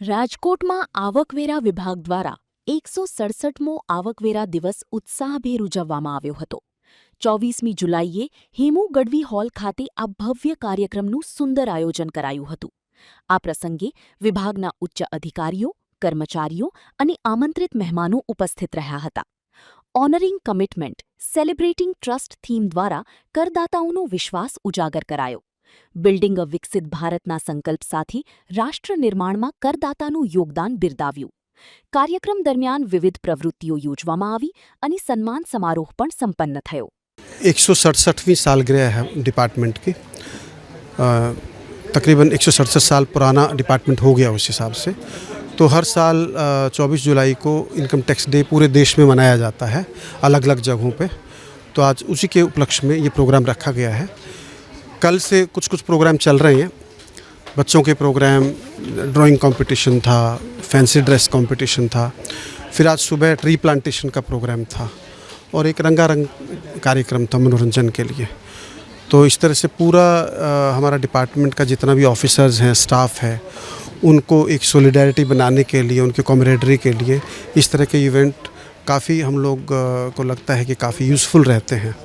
રાજકોટમાં આવકવેરા વિભાગ દ્વારા 167મો આવકવેરા દિવસ ઉત્સાહભેર ઉજવવામાં આવ્યો હતો. 24મી જુલાઈએ હેમુ ગઢવી હોલ ખાતે આ ભવ્ય કાર્યક્રમનું સુંદર આયોજન કરાયું હતું. આ પ્રસંગે વિભાગના ઉચ્ચ અધિકારીઓ, કર્મચારીઓ અને આમંત્રિત મહેમાનો ઉપસ્થિત રહ્યા હતા. ઓનરિંગ કમિટમેન્ટ સેલિબ્રેટિંગ ટ્રસ્ટ થીમ દ્વારા કરદાતાઓનો વિશ્વાસ ઉજાગર કરાયો. બિલ્ડિંગ અ વિકસિત ભારતના સંકલ્પ સાથે રાષ્ટ્ર નિર્માણમાં કરદાતાનું યોગદાન બિરદાવ્યું. કાર્યક્રમ દરમિયાન વિવિધ પ્રવૃત્તિઓ યોજવામાં આવી અને સન્માન સમારોહ પણ સંપન્ન થયો. 167वीं सालगिरह है डिपार्टमेंट की. तकरीबन 167 साल पुराना डिपार्टमेंट हो गया उस हिसाब से. तो हर साल 24 जुलाई को इनकम टैक्स डे पूरे देश में मनाया जाता है अलग अलग जगहों पे. तो आज उसी के उपलक्ष्य में ये प्रोग्राम रखा गया है. कल से कुछ प्रोग्राम चल रहे हैं. बच्चों के प्रोग्राम, ड्राइंग कंपटीशन था, फैंसी ड्रेस कंपटीशन था. फिर आज सुबह ट्री प्लांटेशन का प्रोग्राम था और एक रंगारंग कार्यक्रम था मनोरंजन के लिए. तो इस तरह से पूरा हमारा डिपार्टमेंट का जितना भी ऑफिसर्स हैं, स्टाफ है, उनको एक सॉलिडारिटी बनाने के लिए, उनकी कॉमरेडरी के लिए इस तरह के इवेंट काफ़ी हम लोग को लगता है कि काफ़ी यूज़फुल रहते हैं.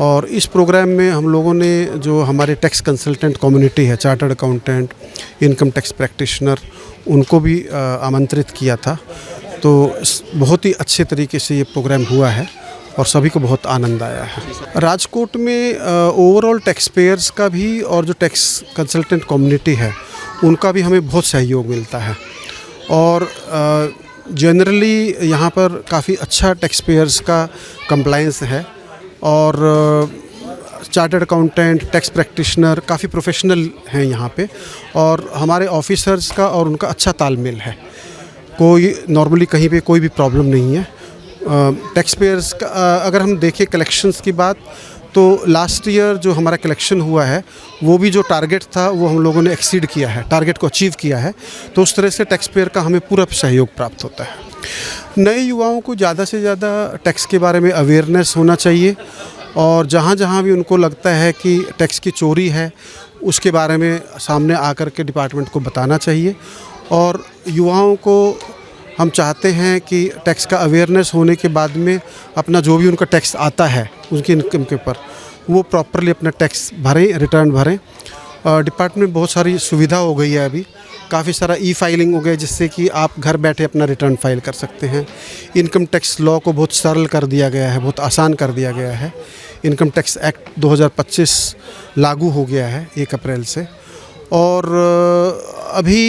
और इस प्रोग्राम में हम लोगों ने जो हमारे टैक्स कंसल्टेंट कम्युनिटी है, chartered accountant, income tax practitioner, उनको भी आमंत्रित किया था. तो बहुत ही अच्छे तरीके से ये प्रोग्राम हुआ है और सभी को बहुत आनंद आया है. राजकोट में ओवरऑल टैक्स पेयर्स का भी और जो टैक्स कंसल्टेंट कम्युनिटी है उनका भी हमें बहुत सहयोग मिलता है. और जनरली यहाँ पर काफ़ी अच्छा टैक्स पेयर्स का कंप्लायंस है और चार्टर्ड अकाउंटेंट, टैक्स प्रैक्टिशनर काफ़ी प्रोफेशनल हैं यहाँ पे. और हमारे ऑफिसर्स का और उनका अच्छा तालमेल है. कोई नॉर्मली कहीं पे कोई भी प्रॉब्लम नहीं है. टैक्स पेयर्स का अगर हम देखें कलेक्शंस की बात, तो लास्ट ईयर जो हमारा कलेक्शन हुआ है वो भी जो टारगेट था वो हम लोगों ने एक्सीड किया है, टारगेट को अचीव किया है. तो उस तरह से टैक्स पेयर का हमें पूरा सहयोग प्राप्त होता है. नए युवाओं को ज़्यादा से ज़्यादा टैक्स के बारे में अवेयरनेस होना चाहिए और जहाँ जहाँ भी उनको लगता है कि टैक्स की चोरी है उसके बारे में सामने आकर के डिपार्टमेंट को बताना चाहिए. और युवाओं को हम चाहते हैं कि टैक्स का अवेयरनेस होने के बाद में अपना जो भी उनका टैक्स आता है उनकी इनकम के ऊपर वो प्रॉपरली अपना टैक्स भरें, रिटर्न भरें. डिपार्टमेंट में बहुत सारी सुविधा हो गई है. अभी काफ़ी सारा ई-फाइलिंग हो गया जिससे कि आप घर बैठे अपना रिटर्न फाइल कर सकते हैं. इनकम टैक्स लॉ को बहुत सरल कर दिया गया है, बहुत आसान कर दिया गया है. इनकम टैक्स एक्ट 2025 लागू हो गया है 1 अप्रैल से. और अभी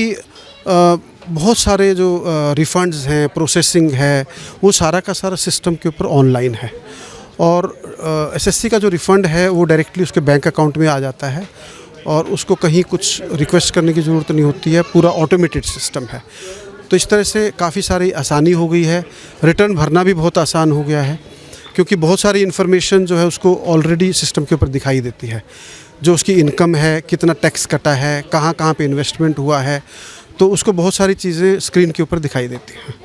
बहुत सारे जो रिफ़ंड्स हैं, प्रोसेसिंग है, वो सारा का सारा सिस्टम के ऊपर ऑनलाइन है. और एसएससी का जो रिफ़ंड है वो डायरेक्टली उसके बैंक अकाउंट में आ जाता है और उसको कहीं कुछ रिक्वेस्ट करने की ज़रूरत नहीं होती है. पूरा ऑटोमेटेड सिस्टम है. तो इस तरह से काफ़ी सारी आसानी हो गई है. रिटर्न भरना भी बहुत आसान हो गया है क्योंकि बहुत सारी इन्फॉर्मेशन जो है उसको ऑलरेडी सिस्टम के ऊपर दिखाई देती है. जो उसकी इनकम है, कितना टैक्स कटा है, कहाँ कहाँ पे इन्वेस्टमेंट हुआ है, तो उसको बहुत सारी चीज़ें स्क्रीन के ऊपर दिखाई देती हैं.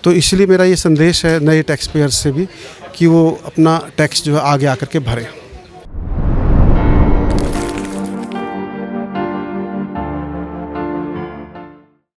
तो इसलिए मेरा ये संदेश है नए टैक्स पेयर्स से भी कि वो अपना टैक्स जो है आगे आकर के भरें.